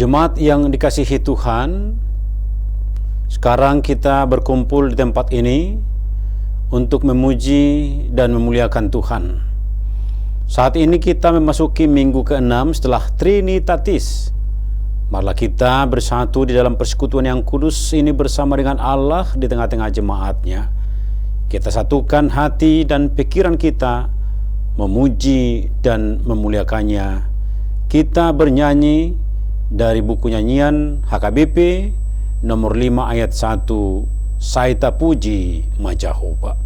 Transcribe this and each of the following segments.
Jemaat yang dikasihi Tuhan, sekarang kita berkumpul di tempat ini untuk memuji dan memuliakan Tuhan. Saat ini kita memasuki minggu ke-6 setelah Trinitatis. Marilah kita bersatu di dalam persekutuan yang kudus ini bersama dengan Allah di tengah-tengah jemaatnya. Kita satukan hati dan pikiran kita memuji dan memuliakannya. Kita bernyanyi dari buku nyanyian HKBP nomor 5 ayat 1, Saita Puji Majahoba.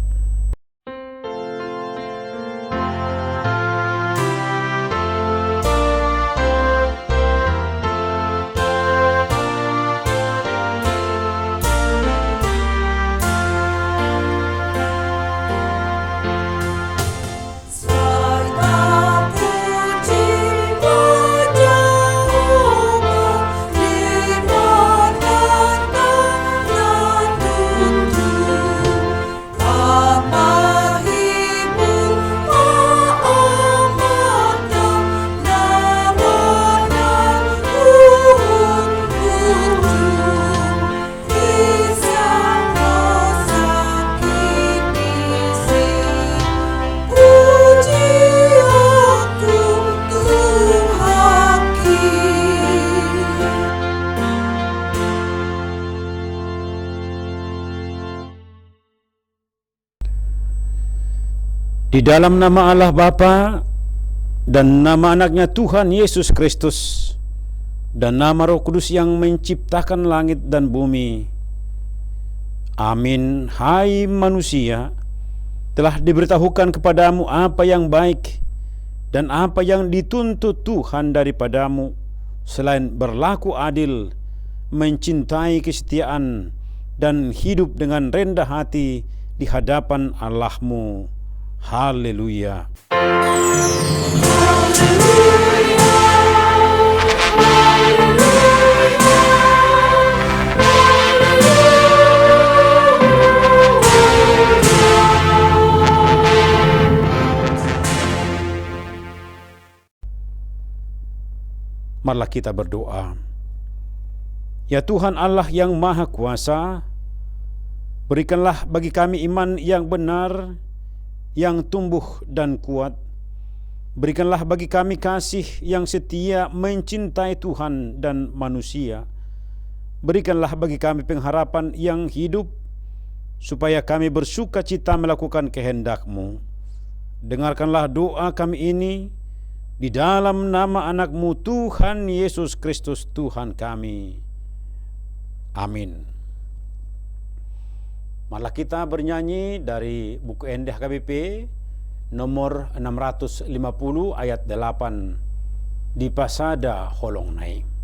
Di dalam nama Allah Bapa dan nama anaknya Tuhan Yesus Kristus dan nama Roh Kudus yang menciptakan langit dan bumi. Amin. Hai manusia, telah diberitahukan kepadamu apa yang baik dan apa yang dituntut Tuhan daripadamu, selain berlaku adil, mencintai kesetiaan, dan hidup dengan rendah hati di hadapan Allahmu. Haleluya. Marilah kita berdoa. Ya Tuhan Allah yang Maha Kuasa, berikanlah bagi kami iman yang benar, yang tumbuh dan kuat. Berikanlah bagi kami kasih yang setia mencintai Tuhan dan manusia. Berikanlah bagi kami pengharapan yang hidup, supaya kami bersuka cita melakukan kehendak-Mu. Dengarkanlah doa kami ini di dalam nama anak-Mu Tuhan Yesus Kristus Tuhan kami. Amin. Malah kita bernyanyi dari buku HKBP nomor 650 ayat 8, Di Pasada Holong Nai.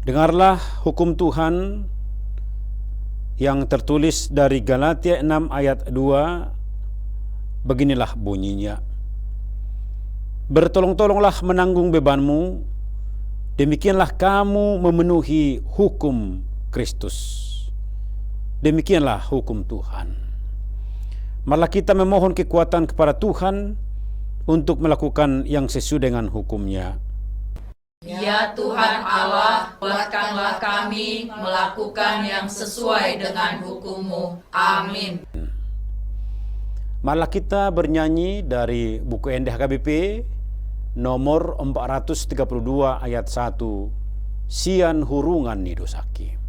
Dengarlah hukum Tuhan yang tertulis dari Galatia 6 ayat 2. Beginilah bunyinya. Bertolong-tolonglah menanggung bebanmu, demikianlah kamu memenuhi hukum Kristus. Demikianlah hukum Tuhan. Malah kita memohon kekuatan kepada Tuhan untuk melakukan yang sesuai dengan hukum-Nya. Ya Tuhan Allah, buatkanlah kami melakukan yang sesuai dengan hukum-Mu. Amin. Malah kita bernyanyi dari buku HKBP nomor 432 ayat 1, Sian Hurungan Nidosaki.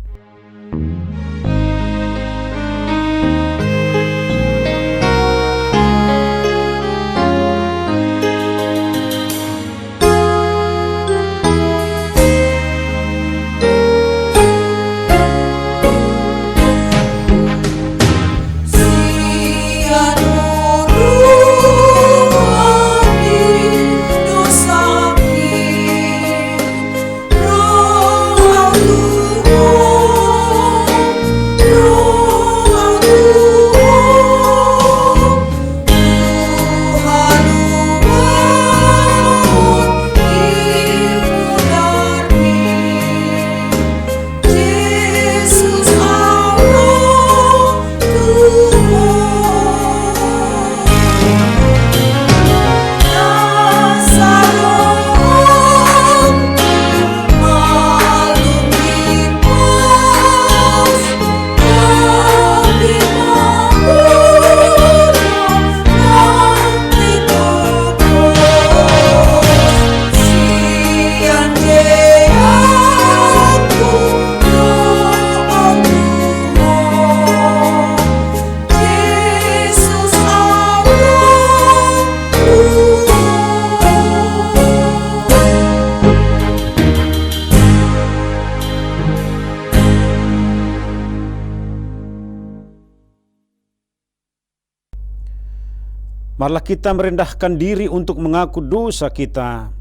Marilah kita merendahkan diri untuk mengaku dosa kita.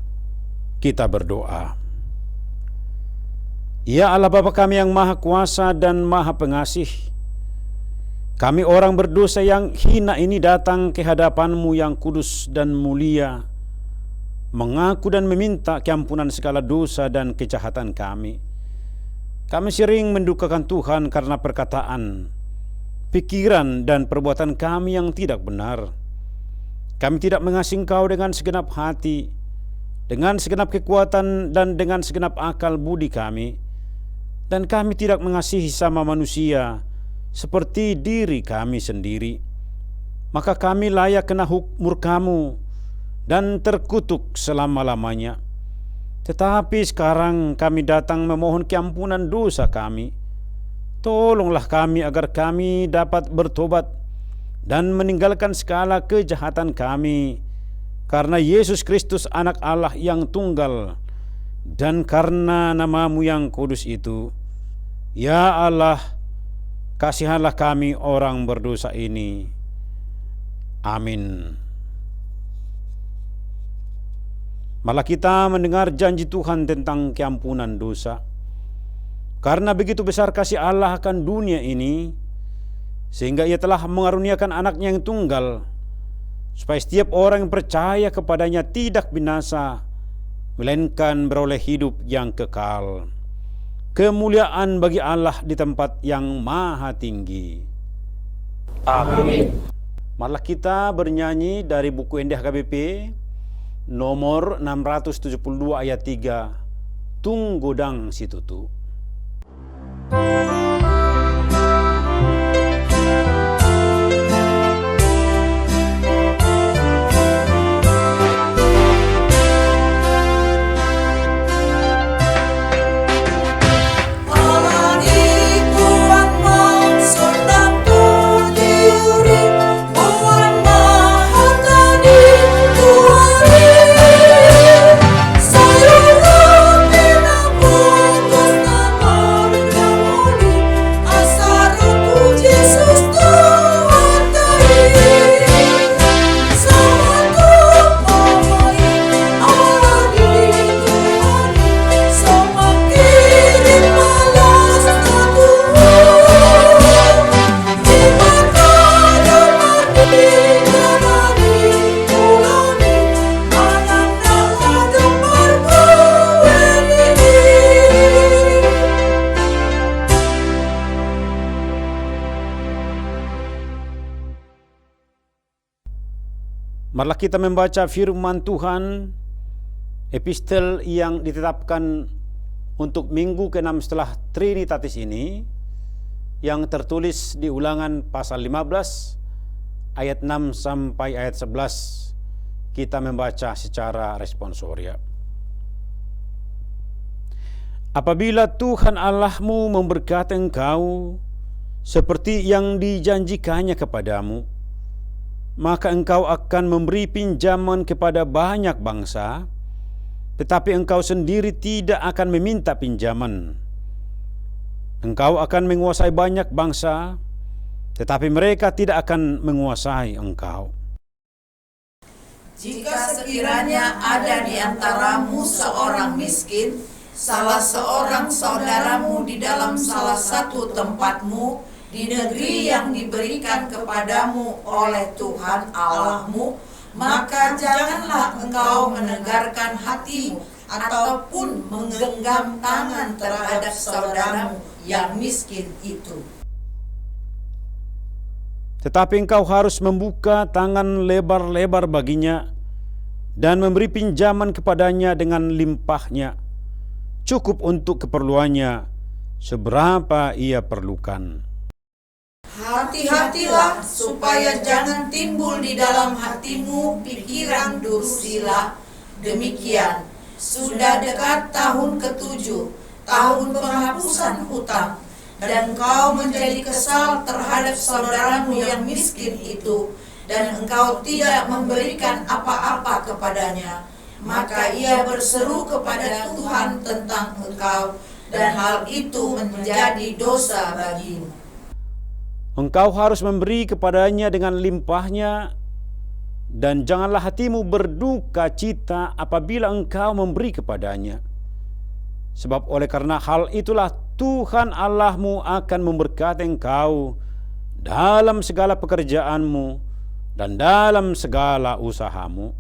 Kita berdoa. Ya Allah Bapa kami yang Maha Kuasa dan Maha Pengasih, kami orang berdosa yang hina ini datang ke hadapan-Mu yang kudus dan mulia, mengaku dan meminta keampunan segala dosa dan kejahatan kami. Kami sering mendukakan Tuhan karena perkataan, pikiran dan perbuatan kami yang tidak benar. Kami tidak mengasihi Engkau dengan segenap hati, dengan segenap kekuatan dan dengan segenap akal budi kami. Dan kami tidak mengasihi sama manusia seperti diri kami sendiri. Maka kami layak kena murka-Mu dan terkutuk selama-lamanya. Tetapi sekarang kami datang memohon keampunan dosa kami. Tolonglah kami agar kami dapat bertobat dan meninggalkan segala kejahatan kami, karena Yesus Kristus anak Allah yang tunggal, dan karena nama-Mu yang kudus itu. Ya Allah, kasihanlah kami orang berdosa ini. Amin. Malah kita mendengar janji Tuhan tentang keampunan dosa. Karena begitu besar kasih Allah akan dunia ini, sehingga Ia telah mengaruniakan anaknya yang tunggal, supaya setiap orang yang percaya kepadanya tidak binasa, melainkan beroleh hidup yang kekal. Kemuliaan bagi Allah di tempat yang maha tinggi. Amin. Marilah kita bernyanyi dari buku Indah KBP nomor 672 ayat 3, Tunggodang Situtu. Marilah kita membaca firman Tuhan, epistel yang ditetapkan untuk minggu ke-6 setelah Trinitatis ini, yang tertulis di Ulangan pasal 15 ayat 6 sampai ayat 11. Kita membaca secara responsoria. Apabila Tuhan Allahmu memberkati engkau seperti yang dijanjikannya kepadamu, maka engkau akan memberi pinjaman kepada banyak bangsa, tetapi engkau sendiri tidak akan meminta pinjaman. Engkau akan menguasai banyak bangsa, tetapi mereka tidak akan menguasai engkau. Jika sekiranya ada di antaramu seorang miskin, salah seorang saudaramu di dalam salah satu tempatmu, di negeri yang diberikan kepadamu oleh Tuhan Allahmu, maka janganlah engkau menegarkan hatimu ataupun menggenggam tangan terhadap saudaramu yang miskin itu. Tetapi engkau harus membuka tangan lebar-lebar baginya dan memberi pinjaman kepadanya dengan limpahnya, cukup untuk keperluannya seberapa ia perlukan. Hati-hatilah supaya jangan timbul di dalam hatimu pikiran dursila. Demikian, sudah dekat tahun ke-7, tahun penghapusan hutang, dan engkau menjadi kesal terhadap saudaramu yang miskin itu, dan engkau tidak memberikan apa-apa kepadanya. Maka ia berseru kepada Tuhan tentang engkau, dan hal itu menjadi dosa bagimu. Engkau harus memberi kepadanya dengan limpahnya, dan janganlah hatimu berduka cita apabila engkau memberi kepadanya. Sebab oleh karena hal itulah Tuhan Allahmu akan memberkati engkau dalam segala pekerjaanmu dan dalam segala usahamu.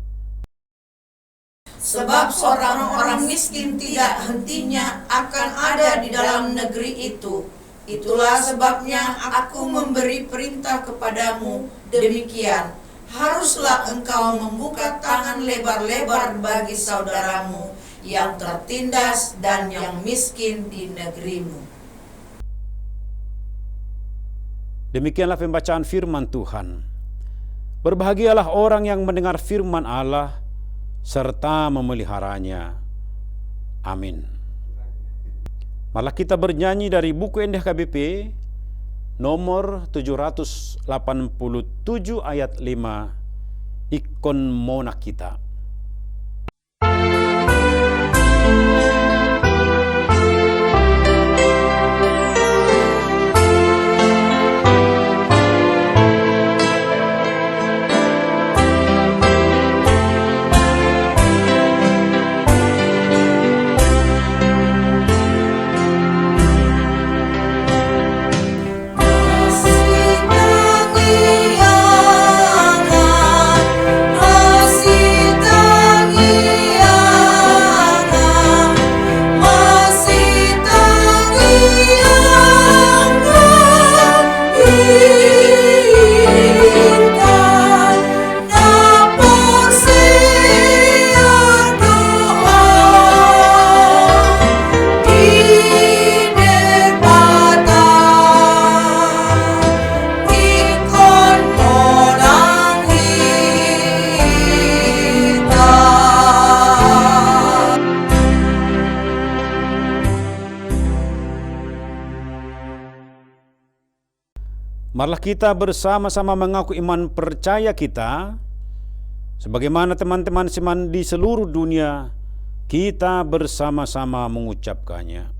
Sebab seorang orang miskin tidak hentinya akan ada di dalam negeri itu. Itulah sebabnya aku memberi perintah kepadamu demikian. Haruslah engkau membuka tangan lebar-lebar bagi saudaramu yang tertindas dan yang miskin di negerimu. Demikianlah pembacaan firman Tuhan. Berbahagialah orang yang mendengar firman Allah serta memeliharanya. Amin. Malah kita bernyanyi dari buku Endah KBP nomor 787 ayat 5, Ikon Mona Kita. Marilah kita bersama-sama mengaku iman percaya kita, sebagaimana teman-teman seiman di seluruh dunia, kita bersama-sama mengucapkannya.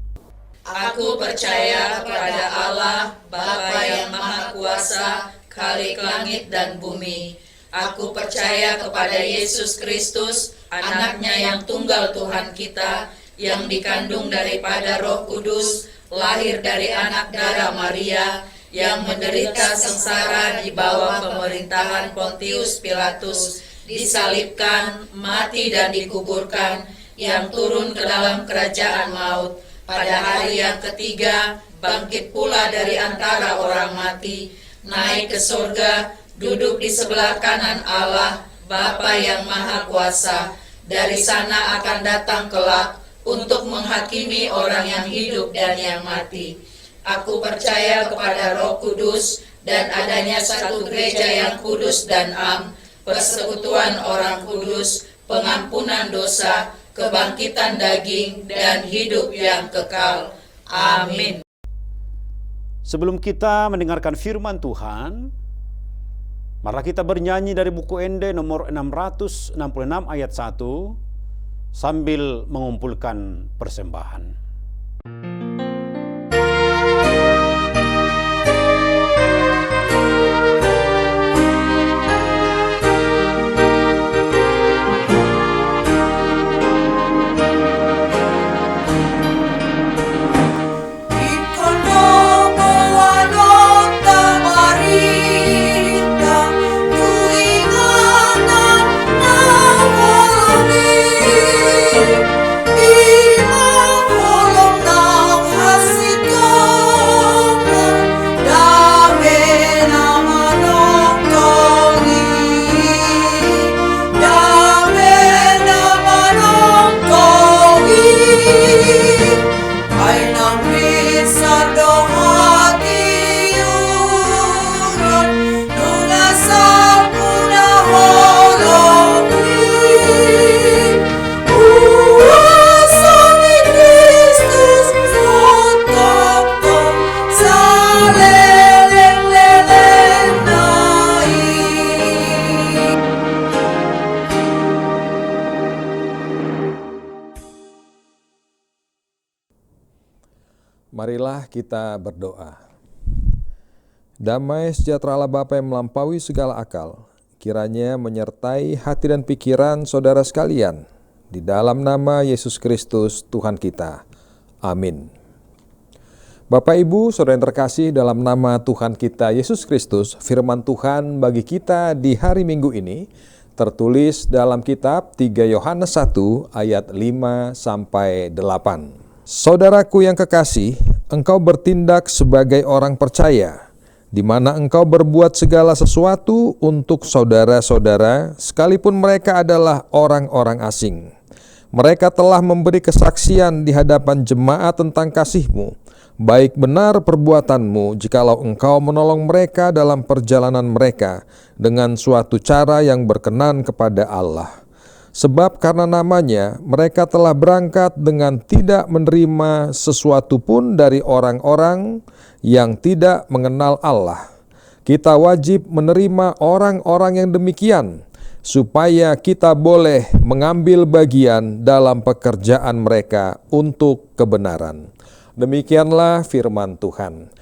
Aku percaya kepada Allah, Bapa yang Maha Kuasa, Khalik langit dan bumi. Aku percaya kepada Yesus Kristus, anaknya yang tunggal Tuhan kita, yang dikandung daripada Roh Kudus, lahir dari anak darah Maria, yang menderita sengsara di bawah pemerintahan Pontius Pilatus, disalibkan, mati dan dikuburkan, yang turun ke dalam kerajaan maut, pada hari yang ketiga bangkit pula dari antara orang mati, naik ke surga, duduk di sebelah kanan Allah, Bapa yang Maha Kuasa. Dari sana akan datang kelak untuk menghakimi orang yang hidup dan yang mati. Aku percaya kepada Roh Kudus dan adanya satu gereja yang kudus dan am, persekutuan orang kudus, pengampunan dosa, kebangkitan daging, dan hidup yang kekal. Amin. Sebelum kita mendengarkan firman Tuhan, marilah kita bernyanyi dari buku Ende nomor 666 ayat 1 sambil mengumpulkan persembahan. Marilah kita berdoa. Damai sejahtera Allah Bapa yang melampaui segala akal, kiranya menyertai hati dan pikiran saudara sekalian. Di dalam nama Yesus Kristus Tuhan kita. Amin. Bapak Ibu, saudara yang terkasih, dalam nama Tuhan kita Yesus Kristus, firman Tuhan bagi kita di hari Minggu ini tertulis dalam kitab 3 Yohanes 1 ayat 5-8. Saudaraku yang kekasih, engkau bertindak sebagai orang percaya, di mana engkau berbuat segala sesuatu untuk saudara-saudara, sekalipun mereka adalah orang-orang asing. Mereka telah memberi kesaksian di hadapan jemaat tentang kasih-Mu. Baik benar perbuatanmu jikalau engkau menolong mereka dalam perjalanan mereka dengan suatu cara yang berkenan kepada Allah. Sebab karena namanya, mereka telah berangkat dengan tidak menerima sesuatu pun dari orang-orang yang tidak mengenal Allah. Kita wajib menerima orang-orang yang demikian, supaya kita boleh mengambil bagian dalam pekerjaan mereka untuk kebenaran. Demikianlah firman Tuhan.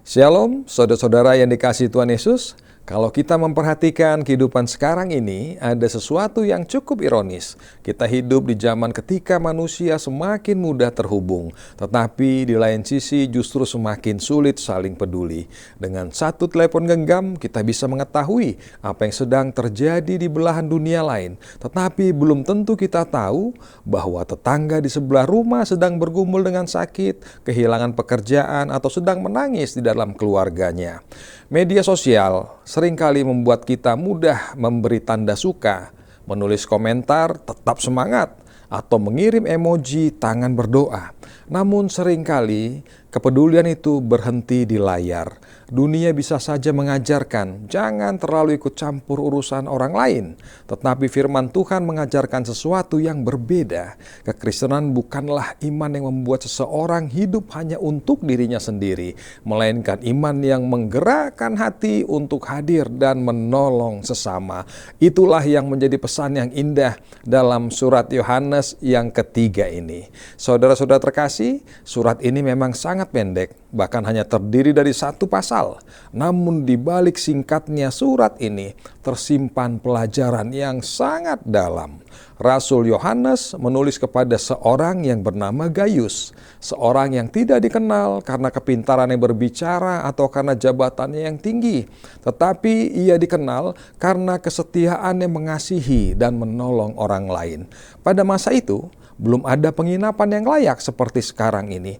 Shalom, saudara-saudara yang dikasihi Tuhan Yesus. Kalau kita memperhatikan kehidupan sekarang ini, ada sesuatu yang cukup ironis. Kita hidup di zaman ketika manusia semakin mudah terhubung, tetapi di lain sisi justru semakin sulit saling peduli. Dengan satu telepon genggam, kita bisa mengetahui apa yang sedang terjadi di belahan dunia lain. Tetapi belum tentu kita tahu bahwa tetangga di sebelah rumah sedang bergumul dengan sakit, kehilangan pekerjaan, atau sedang menangis di dalam keluarganya. Media sosial seringkali membuat kita mudah memberi tanda suka, menulis komentar tetap semangat, atau mengirim emoji tangan berdoa. Namun seringkali kepedulian itu berhenti di layar. Dunia bisa saja mengajarkan jangan terlalu ikut campur urusan orang lain. Tetapi firman Tuhan mengajarkan sesuatu yang berbeda. Kekristenan bukanlah iman yang membuat seseorang hidup hanya untuk dirinya sendiri, melainkan iman yang menggerakkan hati untuk hadir dan menolong sesama. Itulah yang menjadi pesan yang indah dalam surat Yohanes yang ketiga ini. Saudara-saudara terkasih, surat ini memang sangat pendek, bahkan hanya terdiri dari satu pasal. Namun di balik singkatnya surat ini tersimpan pelajaran yang sangat dalam. Rasul Yohanes menulis kepada seorang yang bernama Gaius, seorang yang tidak dikenal karena kepintarannya berbicara atau karena jabatannya yang tinggi, tetapi ia dikenal karena kesetiaannya mengasihi dan menolong orang lain. Pada masa itu, belum ada penginapan yang layak seperti sekarang ini.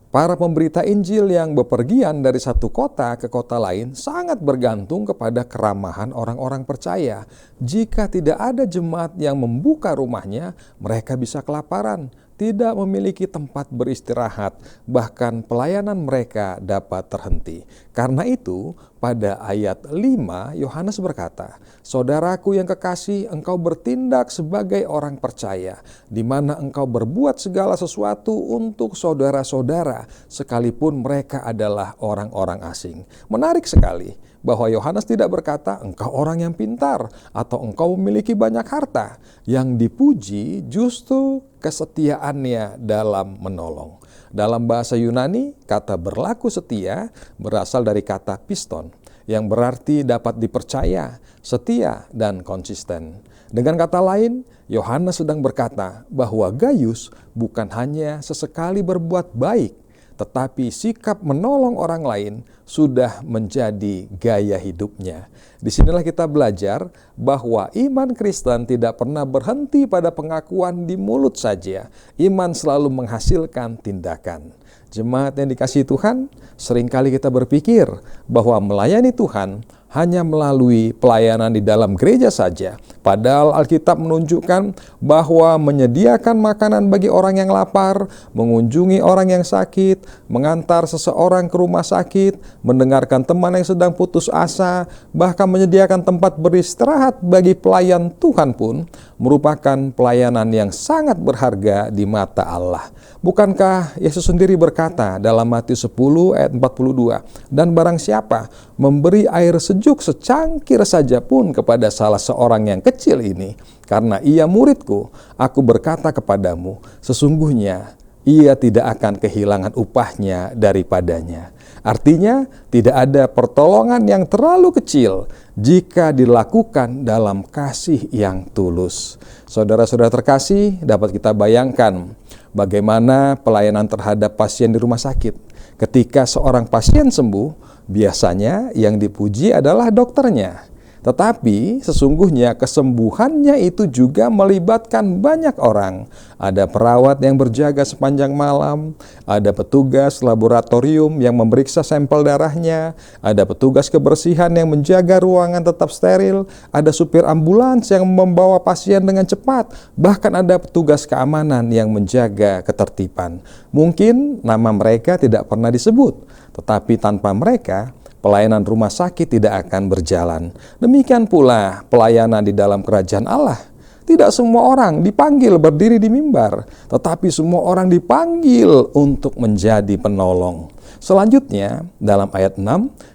Para pemberita Injil yang bepergian dari satu kota ke kota lain sangat bergantung kepada keramahan orang-orang percaya. Jika tidak ada jemaat yang membuka rumahnya, mereka bisa kelaparan, tidak memiliki tempat beristirahat, bahkan pelayanan mereka dapat terhenti. Karena itu, pada ayat 5, Yohanes berkata, "Saudaraku yang kekasih, engkau bertindak sebagai orang percaya, di mana engkau berbuat segala sesuatu untuk saudara-saudara, sekalipun mereka adalah orang-orang asing." Menarik sekali bahwa Yohanes tidak berkata, "Engkau orang yang pintar," atau "engkau memiliki banyak harta." Yang dipuji justru kesetiaannya dalam menolong. Dalam bahasa Yunani, kata berlaku setia berasal dari kata piston, yang berarti dapat dipercaya, setia, dan konsisten. Dengan kata lain, Yohanes sedang berkata bahwa Gaius bukan hanya sesekali berbuat baik, tetapi sikap menolong orang lain sudah menjadi gaya hidupnya. Disinilah kita belajar bahwa iman Kristen tidak pernah berhenti pada pengakuan di mulut saja. Iman selalu menghasilkan tindakan. Jemaat yang dikasihi Tuhan, seringkali kita berpikir bahwa melayani Tuhan hanya melalui pelayanan di dalam gereja saja. Padahal Alkitab menunjukkan bahwa menyediakan makanan bagi orang yang lapar, mengunjungi orang yang sakit, mengantar seseorang ke rumah sakit, mendengarkan teman yang sedang putus asa, bahkan menyediakan tempat beristirahat bagi pelayan Tuhan pun merupakan pelayanan yang sangat berharga di mata Allah. Bukankah Yesus sendiri berkata dalam Matius 10 ayat 42, "Dan barang siapa memberi air sejuk secangkir saja pun kepada salah seorang yang kecil ini, karena ia muridku, aku berkata kepadamu, sesungguhnya ia tidak akan kehilangan upahnya daripadanya." Artinya, tidak ada pertolongan yang terlalu kecil jika dilakukan dalam kasih yang tulus. Saudara-saudara terkasih, dapat kita bayangkan bagaimana pelayanan terhadap pasien di rumah sakit. Ketika seorang pasien sembuh, biasanya yang dipuji adalah dokternya. Tetapi sesungguhnya kesembuhannya itu juga melibatkan banyak orang. Ada perawat yang berjaga sepanjang malam, ada petugas laboratorium yang memeriksa sampel darahnya, ada petugas kebersihan yang menjaga ruangan tetap steril, ada supir ambulans yang membawa pasien dengan cepat, bahkan ada petugas keamanan yang menjaga ketertiban. Mungkin nama mereka tidak pernah disebut, tetapi tanpa mereka, pelayanan rumah sakit tidak akan berjalan. Demikian pula pelayanan di dalam kerajaan Allah. Tidak semua orang dipanggil berdiri di mimbar, tetapi semua orang dipanggil untuk menjadi penolong. Selanjutnya, dalam ayat 6,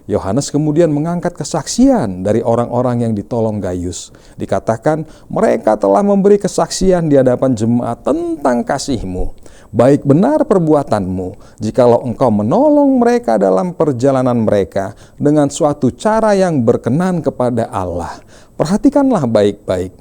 Yohanes kemudian mengangkat kesaksian dari orang-orang yang ditolong Gaius. Dikatakan, mereka telah memberi kesaksian di hadapan jemaat tentang kasih-Mu. Baik benar perbuatanmu, jikalau engkau menolong mereka dalam perjalanan mereka dengan suatu cara yang berkenan kepada Allah. Perhatikanlah baik-baik.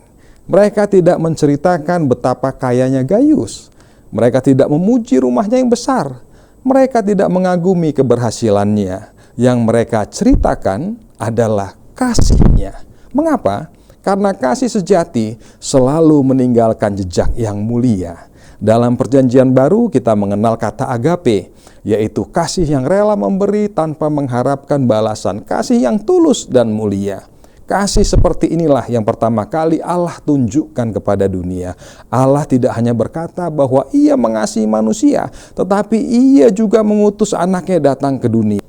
Mereka tidak menceritakan betapa kayanya Gaius. Mereka tidak memuji rumahnya yang besar. Mereka tidak mengagumi keberhasilannya. Yang mereka ceritakan adalah kasihnya. Mengapa? Karena kasih sejati selalu meninggalkan jejak yang mulia. Dalam perjanjian baru kita mengenal kata agape, yaitu kasih yang rela memberi tanpa mengharapkan balasan, kasih yang tulus dan mulia. Kasih seperti inilah yang pertama kali Allah tunjukkan kepada dunia. Allah tidak hanya berkata bahwa Ia mengasihi manusia, tetapi Ia juga mengutus anaknya datang ke dunia.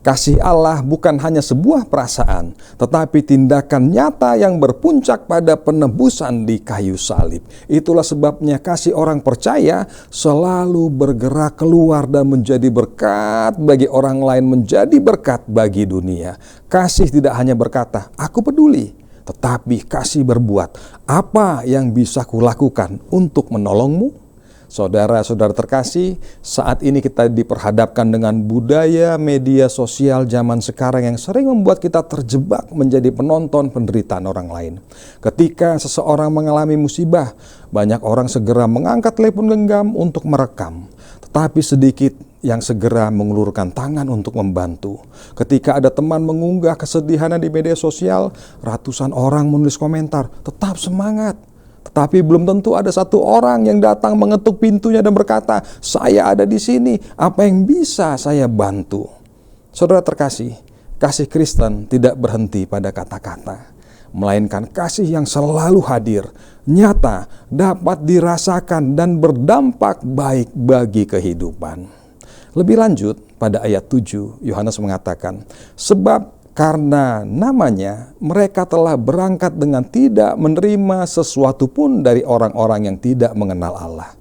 Kasih Allah bukan hanya sebuah perasaan, tetapi tindakan nyata yang berpuncak pada penebusan di kayu salib. Itulah sebabnya kasih orang percaya selalu bergerak keluar dan menjadi berkat bagi orang lain, menjadi berkat bagi dunia. Kasih tidak hanya berkata, aku peduli, tetapi kasih berbuat, apa yang bisa kulakukan untuk menolongmu? Saudara-saudara terkasih, saat ini kita diperhadapkan dengan budaya media sosial zaman sekarang yang sering membuat kita terjebak menjadi penonton penderitaan orang lain. Ketika seseorang mengalami musibah, banyak orang segera mengangkat telepon genggam untuk merekam. Tetapi sedikit yang segera mengulurkan tangan untuk membantu. Ketika ada teman mengunggah kesedihannya di media sosial, ratusan orang menulis komentar, tetap semangat. Tetapi belum tentu ada satu orang yang datang mengetuk pintunya dan berkata, saya ada di sini, apa yang bisa saya bantu? Saudara terkasih, kasih Kristen tidak berhenti pada kata-kata, melainkan kasih yang selalu hadir, nyata, dapat dirasakan dan berdampak baik bagi kehidupan. Lebih lanjut, pada ayat 7, Yohanes mengatakan, sebab karena namanya, mereka telah berangkat dengan tidak menerima sesuatu pun dari orang-orang yang tidak mengenal Allah.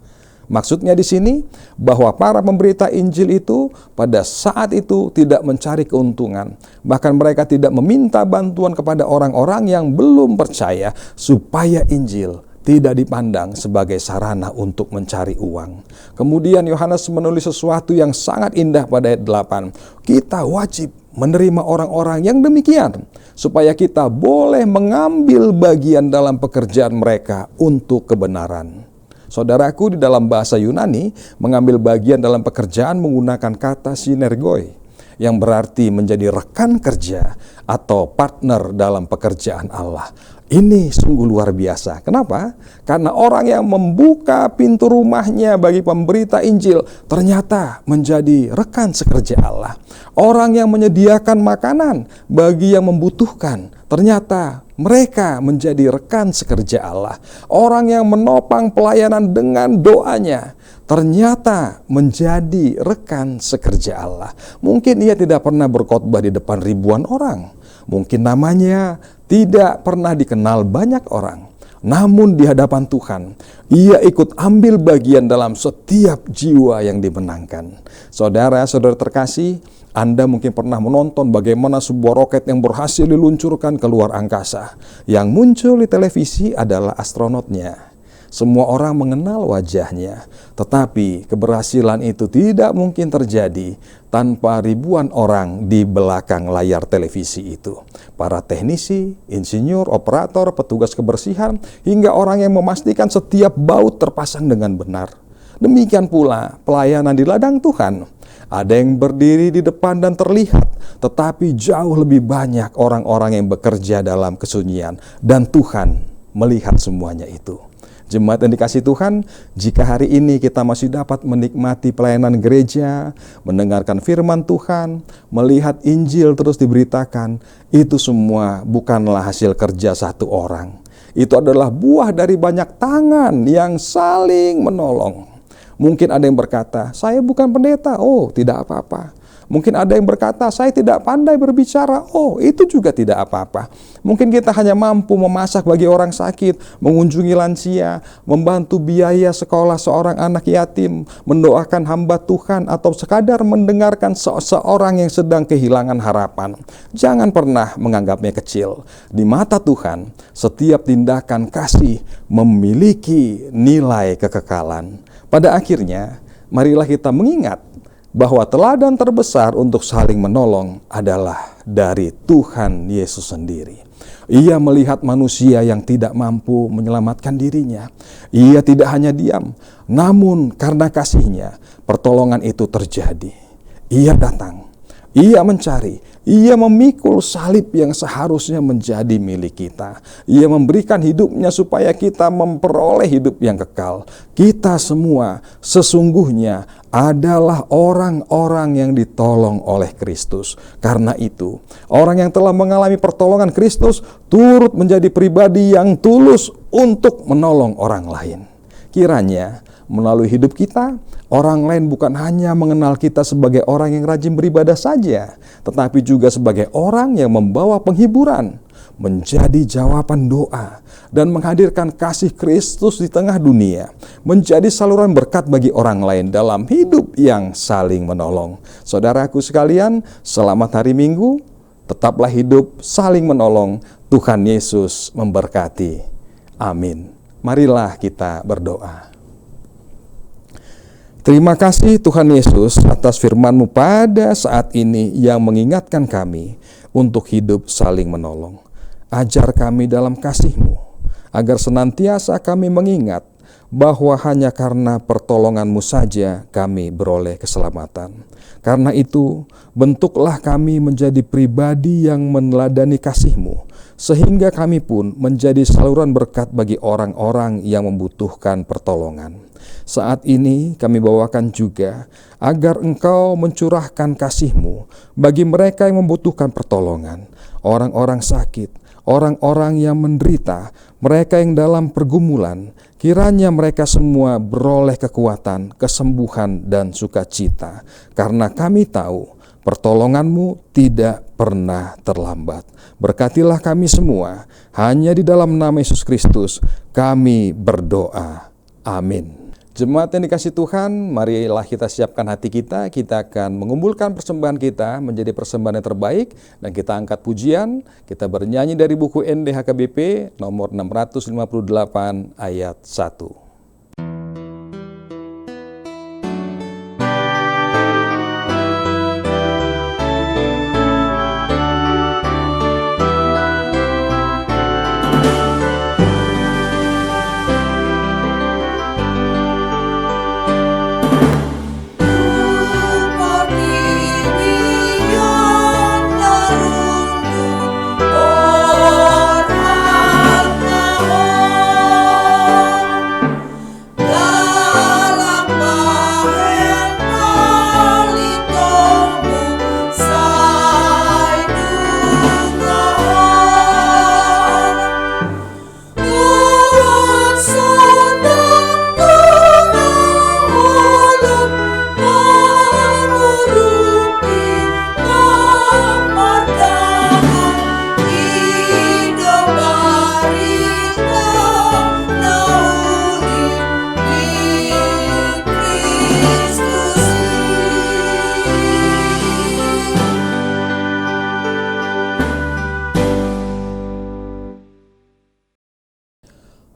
Maksudnya di sini bahwa para pemberita Injil itu pada saat itu tidak mencari keuntungan. Bahkan mereka tidak meminta bantuan kepada orang-orang yang belum percaya supaya Injil tidak dipandang sebagai sarana untuk mencari uang. Kemudian Yohanes menulis sesuatu yang sangat indah pada ayat 8. Kita wajib menerima orang-orang yang demikian, supaya kita boleh mengambil bagian dalam pekerjaan mereka untuk kebenaran. Saudaraku, di dalam bahasa Yunani, mengambil bagian dalam pekerjaan menggunakan kata synergoi, yang berarti menjadi rekan kerja atau partner dalam pekerjaan Allah. Ini sungguh luar biasa. Kenapa? Karena orang yang membuka pintu rumahnya bagi pemberita Injil ternyata menjadi rekan sekerja Allah. Orang yang menyediakan makanan bagi yang membutuhkan ternyata mereka menjadi rekan sekerja Allah. Orang yang menopang pelayanan dengan doanya ternyata menjadi rekan sekerja Allah. Mungkin ia tidak pernah berkhotbah di depan ribuan orang. Mungkin namanya tidak pernah dikenal banyak orang. Namun di hadapan Tuhan, ia ikut ambil bagian dalam setiap jiwa yang dimenangkan. Saudara-saudara terkasih, Anda mungkin pernah menonton bagaimana sebuah roket yang berhasil diluncurkan ke luar angkasa. Yang muncul di televisi adalah astronotnya. Semua orang mengenal wajahnya. Tetapi keberhasilan itu tidak mungkin terjadi tanpa ribuan orang di belakang layar televisi itu. Para teknisi, insinyur, operator, petugas kebersihan, hingga orang yang memastikan setiap baut terpasang dengan benar. Demikian pula pelayanan di ladang Tuhan. Ada yang berdiri di depan dan terlihat, tetapi jauh lebih banyak orang-orang yang bekerja dalam kesunyian, dan Tuhan melihat semuanya itu. Jemaat yang dikasihi Tuhan, jika hari ini kita masih dapat menikmati pelayanan gereja, mendengarkan firman Tuhan, melihat Injil terus diberitakan, itu semua bukanlah hasil kerja satu orang. Itu adalah buah dari banyak tangan yang saling menolong. Mungkin ada yang berkata, saya bukan pendeta. Oh, tidak apa-apa. Mungkin ada yang berkata, saya tidak pandai berbicara. Oh, itu juga tidak apa-apa. Mungkin kita hanya mampu memasak bagi orang sakit, mengunjungi lansia, membantu biaya sekolah seorang anak yatim, mendoakan hamba Tuhan, atau sekadar mendengarkan seseorang yang sedang kehilangan harapan. Jangan pernah menganggapnya kecil. Di mata Tuhan, setiap tindakan kasih memiliki nilai kekekalan. Pada akhirnya, marilah kita mengingat bahwa teladan terbesar untuk saling menolong adalah dari Tuhan Yesus sendiri. Ia melihat manusia yang tidak mampu menyelamatkan dirinya. Ia tidak hanya diam, namun karena kasih-Nya, pertolongan itu terjadi. Ia datang, ia mencari, ia memikul salib yang seharusnya menjadi milik kita. Ia memberikan hidupnya supaya kita memperoleh hidup yang kekal. Kita semua sesungguhnya adalah orang-orang yang ditolong oleh Kristus. Karena itu, orang yang telah mengalami pertolongan Kristus turut menjadi pribadi yang tulus untuk menolong orang lain. Kiranya melalui hidup kita, orang lain bukan hanya mengenal kita sebagai orang yang rajin beribadah saja, tetapi juga sebagai orang yang membawa penghiburan, menjadi jawaban doa, dan menghadirkan kasih Kristus di tengah dunia, menjadi saluran berkat bagi orang lain dalam hidup yang saling menolong. Saudaraku sekalian, selamat hari Minggu, tetaplah hidup saling menolong. Tuhan Yesus memberkati. Amin. Marilah kita berdoa. Terima kasih Tuhan Yesus atas firman-Mu pada saat ini yang mengingatkan kami untuk hidup saling menolong. Ajar kami dalam kasih-Mu, agar senantiasa kami mengingat bahwa hanya karena pertolongan-Mu saja kami beroleh keselamatan. Karena itu, bentuklah kami menjadi pribadi yang meneladani kasih-Mu, sehingga kami pun menjadi saluran berkat bagi orang-orang yang membutuhkan pertolongan. Saat ini kami bawakan juga agar Engkau mencurahkan kasih-Mu bagi mereka yang membutuhkan pertolongan, orang-orang sakit, orang-orang yang menderita, mereka yang dalam pergumulan. Kiranya mereka semua beroleh kekuatan, kesembuhan, dan sukacita, karena kami tahu pertolongan-Mu tidak pernah terlambat. Berkatilah kami semua, hanya di dalam nama Yesus Kristus kami berdoa. Amin. Jemaat yang dikasihi Tuhan, marilah kita siapkan hati kita. Kita akan mengumpulkan persembahan kita menjadi persembahan yang terbaik, dan kita angkat pujian. Kita bernyanyi dari buku NDHKBP nomor 658 ayat 1.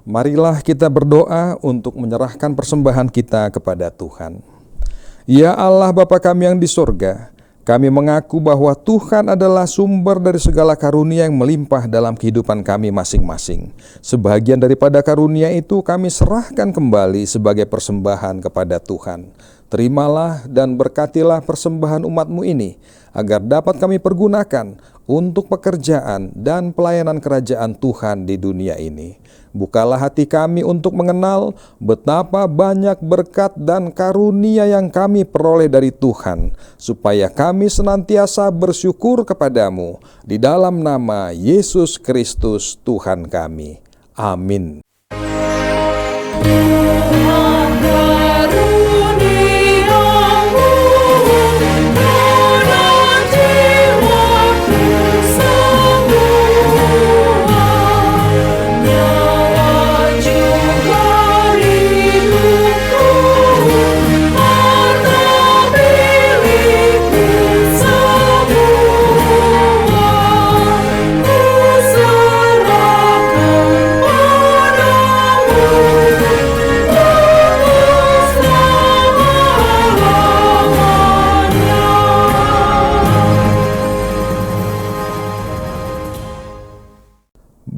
Marilah kita berdoa untuk menyerahkan persembahan kita kepada Tuhan. Ya Allah Bapa kami yang di sorga, kami mengaku bahwa Tuhan adalah sumber dari segala karunia yang melimpah dalam kehidupan kami masing-masing. Sebagian daripada karunia itu kami serahkan kembali sebagai persembahan kepada Tuhan. Terimalah dan berkatilah persembahan umat-Mu ini, agar dapat kami pergunakan untuk pekerjaan dan pelayanan kerajaan Tuhan di dunia ini. Bukalah hati kami untuk mengenal betapa banyak berkat dan karunia yang kami peroleh dari Tuhan, supaya kami senantiasa bersyukur kepadamu di dalam nama Yesus Kristus Tuhan kami. Amin.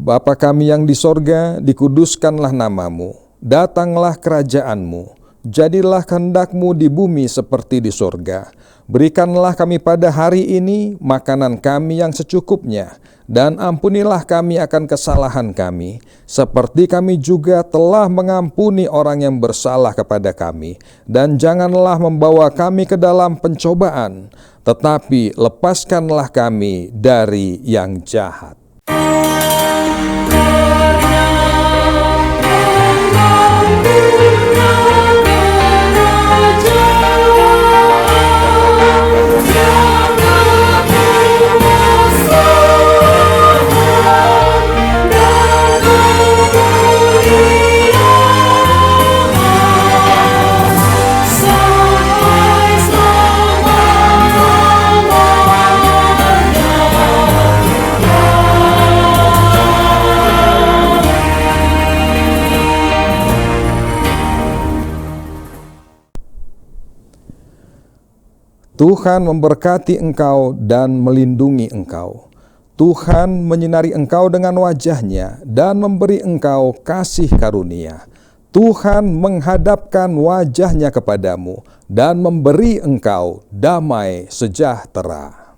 Bapa kami yang di sorga, dikuduskanlah namamu, datanglah kerajaanmu, jadilah kehendak-Mu di bumi seperti di sorga. Berikanlah kami pada hari ini makanan kami yang secukupnya, dan ampunilah kami akan kesalahan kami, seperti kami juga telah mengampuni orang yang bersalah kepada kami. Dan janganlah membawa kami ke dalam pencobaan, tetapi lepaskanlah kami dari yang jahat. Tuhan memberkati engkau dan melindungi engkau. Tuhan menyinari engkau dengan wajah-Nya dan memberi engkau kasih karunia. Tuhan menghadapkan wajah-Nya kepadamu dan memberi engkau damai sejahtera.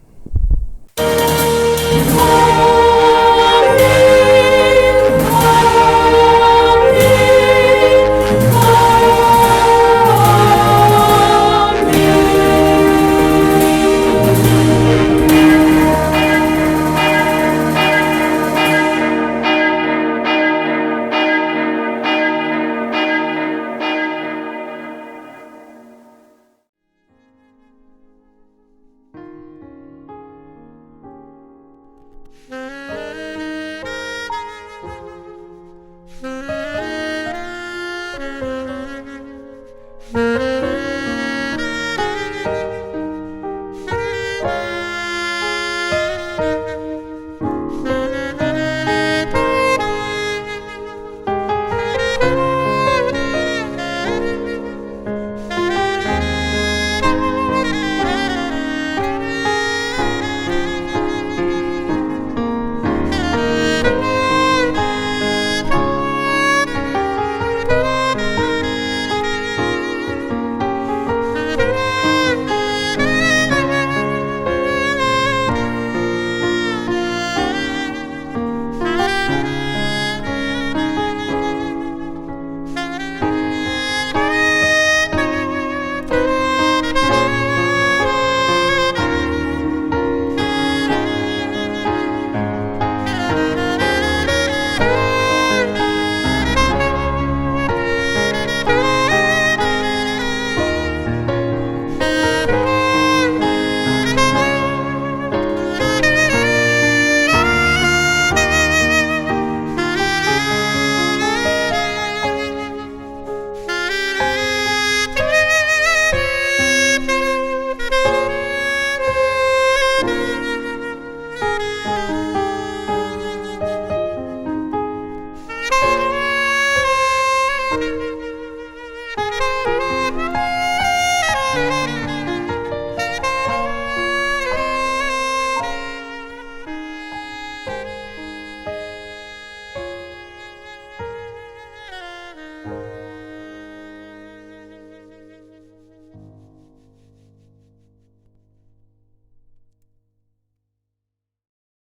Tuhan.